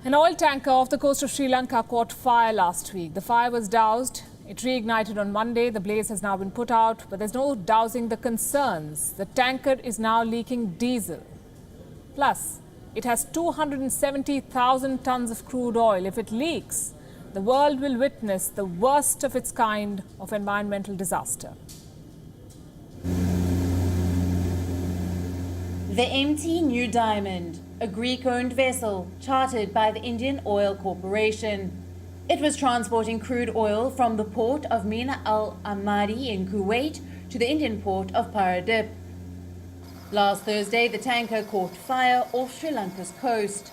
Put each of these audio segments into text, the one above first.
An oil tanker off the coast of Sri Lanka caught fire last week. The fire was doused. It reignited on Monday. The blaze has now been put out, but there's no dousing the concerns. The tanker is now leaking diesel. Plus, it has 270,000 tons of crude oil. If it leaks, the world will witness the worst of its kind of environmental disaster. The MT New Diamond, a Greek-owned vessel chartered by the Indian Oil Corporation. It was transporting crude oil from the port of Mina Al Ahmadi in Kuwait to the Indian port of Paradip. Last Thursday, the tanker caught fire off Sri Lanka's coast.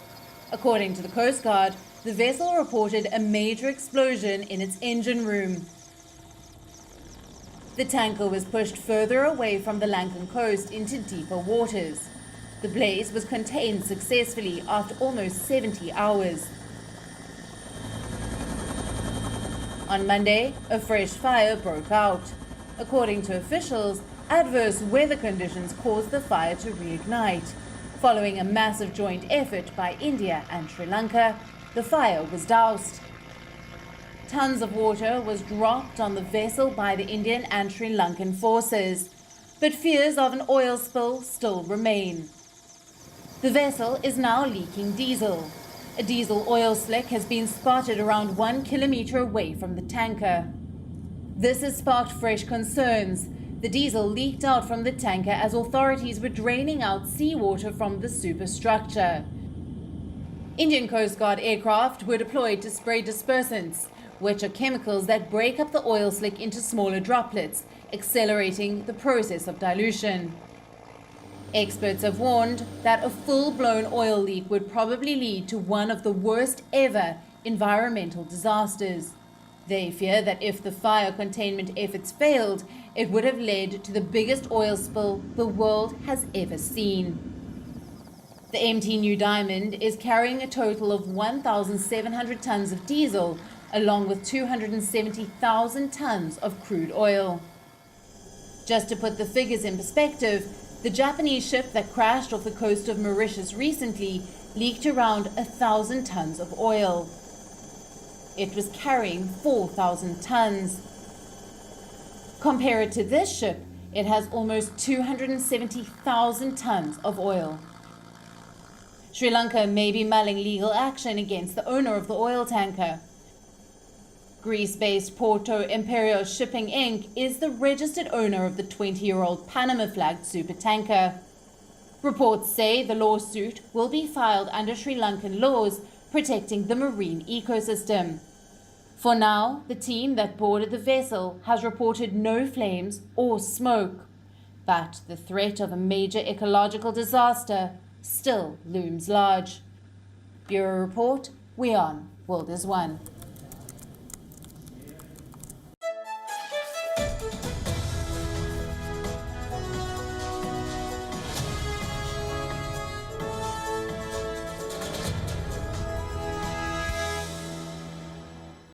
According to the Coast Guard, the vessel reported a major explosion in its engine room. The tanker was pushed further away from the Lankan coast into deeper waters. The blaze was contained successfully after almost 70 hours. On Monday, a fresh fire broke out. According to officials, adverse weather conditions caused the fire to reignite. Following a massive joint effort by India and Sri Lanka, the fire was doused. Tons of water was dropped on the vessel by the Indian and Sri Lankan forces, but fears of an oil spill still remain. The vessel is now leaking diesel. A diesel oil slick has been spotted around 1 kilometer away from the tanker. This has sparked fresh concerns. The diesel leaked out from the tanker as authorities were draining out seawater from the superstructure. Indian Coast Guard aircraft were deployed to spray dispersants, which are chemicals that break up the oil slick into smaller droplets, accelerating the process of dilution. Experts have warned that a full-blown oil leak would probably lead to one of the worst ever environmental disasters. They fear that if the fire containment efforts failed, it would have led to the biggest oil spill the world has ever seen. The MT New Diamond is carrying a total of 1,700 tons of diesel, along with 270,000 tons of crude oil. Just to put the figures in perspective, the Japanese ship that crashed off the coast of Mauritius recently leaked around 1,000 tons of oil. It was carrying 4,000 tons. Compared to this ship, it has almost 270,000 tons of oil. Sri Lanka may be mulling legal action against the owner of the oil tanker. Greece-based Porto Imperial Shipping Inc. is the registered owner of the 20-year-old Panama-flagged supertanker. Reports say the lawsuit will be filed under Sri Lankan laws protecting the marine ecosystem. For now, the team that boarded the vessel has reported no flames or smoke, but the threat of a major ecological disaster still looms large. Bureau Report, WION, World is One.